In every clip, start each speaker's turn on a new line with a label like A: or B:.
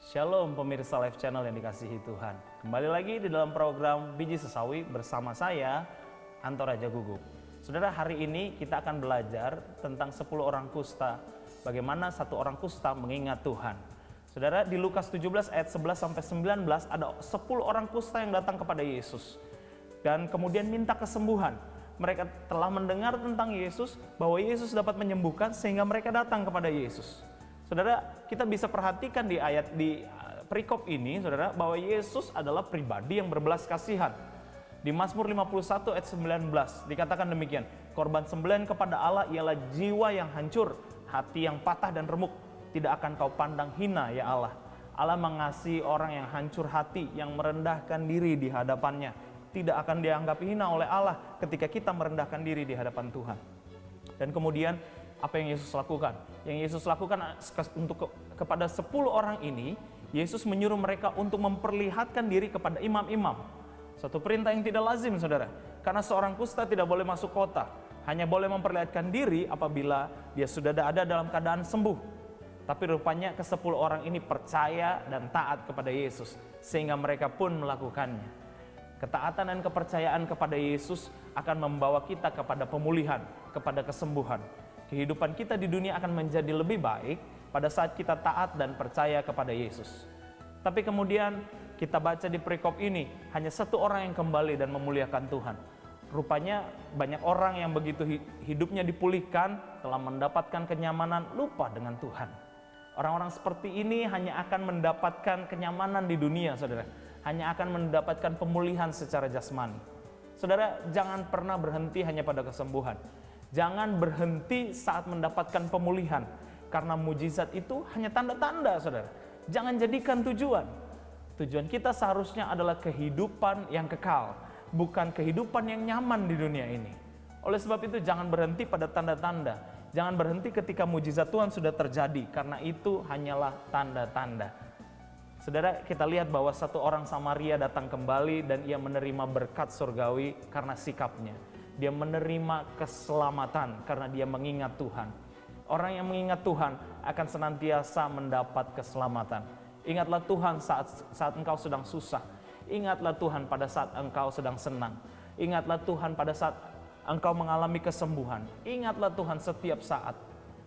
A: Shalom pemirsa Live Channel yang dikasihi Tuhan. Kembali lagi di dalam program Biji Sesawi bersama saya, Anto Raja Guguk. Saudara, hari ini kita akan belajar tentang 10 orang kusta. Bagaimana satu orang kusta mengingat Tuhan. Saudara, di Lukas 17 ayat 11 sampai 19 ada 10 orang kusta yang datang kepada Yesus. Dan kemudian minta kesembuhan. Mereka telah mendengar tentang Yesus, bahwa Yesus dapat menyembuhkan sehingga mereka datang kepada Yesus. Saudara, kita bisa perhatikan di ayat di perikop ini, saudara, bahwa Yesus adalah pribadi yang berbelas kasihan. Di Mazmur 51 ayat 19 dikatakan demikian, korban sembelihan kepada Allah ialah jiwa yang hancur, hati yang patah dan remuk, tidak akan kau pandang hina ya Allah. Allah mengasihi orang yang hancur hati, yang merendahkan diri di hadapannya. Tidak akan dianggap hina oleh Allah ketika kita merendahkan diri di hadapan Tuhan. Dan kemudian apa yang Yesus lakukan? Yang Yesus lakukan untuk kepada 10 orang ini, Yesus menyuruh mereka untuk memperlihatkan diri kepada imam-imam. Satu perintah yang tidak lazim, saudara. Karena seorang kusta tidak boleh masuk kota, hanya boleh memperlihatkan diri apabila dia sudah ada dalam keadaan sembuh. Tapi rupanya ke-10 orang ini percaya dan taat kepada Yesus, sehingga mereka pun melakukannya. Ketaatan dan kepercayaan kepada Yesus akan membawa kita kepada pemulihan, kepada kesembuhan. Kehidupan kita di dunia akan menjadi lebih baik pada saat kita taat dan percaya kepada Yesus. Tapi kemudian kita baca di perikop ini, hanya satu orang yang kembali dan memuliakan Tuhan. Rupanya banyak orang yang begitu hidupnya dipulihkan, telah mendapatkan kenyamanan, lupa dengan Tuhan. Orang-orang seperti ini hanya akan mendapatkan kenyamanan di dunia, saudara. Hanya akan mendapatkan pemulihan secara jasmani. Saudara, jangan pernah berhenti hanya pada kesembuhan. Jangan berhenti saat mendapatkan pemulihan, karena mujizat itu hanya tanda-tanda, saudara. Jangan jadikan tujuan. Tujuan kita seharusnya adalah kehidupan yang kekal, bukan kehidupan yang nyaman di dunia ini. Oleh sebab itu jangan berhenti pada tanda-tanda. Jangan berhenti ketika mujizat Tuhan sudah terjadi, karena itu hanyalah tanda-tanda. Saudara, kita lihat bahwa satu orang Samaria datang kembali dan ia menerima berkat surgawi karena sikapnya. Dia menerima keselamatan karena dia mengingat Tuhan. Orang yang mengingat Tuhan akan senantiasa mendapat keselamatan. Ingatlah Tuhan saat engkau sedang susah. Ingatlah Tuhan pada saat engkau sedang senang. Ingatlah Tuhan pada saat engkau mengalami kesembuhan. Ingatlah Tuhan setiap saat.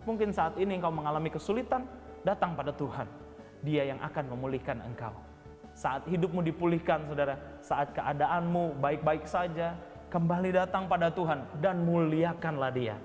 A: Mungkin saat ini engkau mengalami kesulitan, datang pada Tuhan. Dia yang akan memulihkan engkau. Saat hidupmu dipulihkan, saudara, saat keadaanmu baik-baik saja, kembali datang pada Tuhan dan muliakanlah Dia.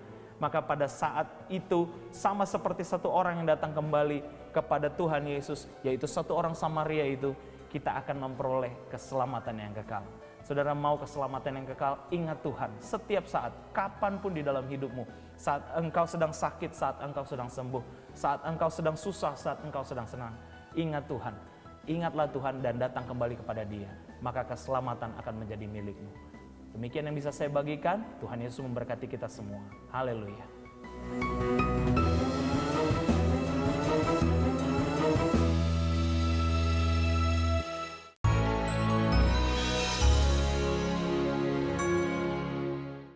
A: Maka pada saat itu sama seperti satu orang yang datang kembali kepada Tuhan Yesus, yaitu satu orang Samaria itu, kita akan memperoleh keselamatan yang kekal. Saudara, mau keselamatan yang kekal, ingat Tuhan setiap saat, kapanpun di dalam hidupmu. Saat engkau sedang sakit, saat engkau sedang sembuh, saat engkau sedang susah, saat engkau sedang senang, ingat Tuhan. Ingatlah Tuhan dan datang kembali kepada Dia, maka keselamatan akan menjadi milikmu. Demikian yang bisa saya bagikan. Tuhan Yesus memberkati kita semua. Haleluya.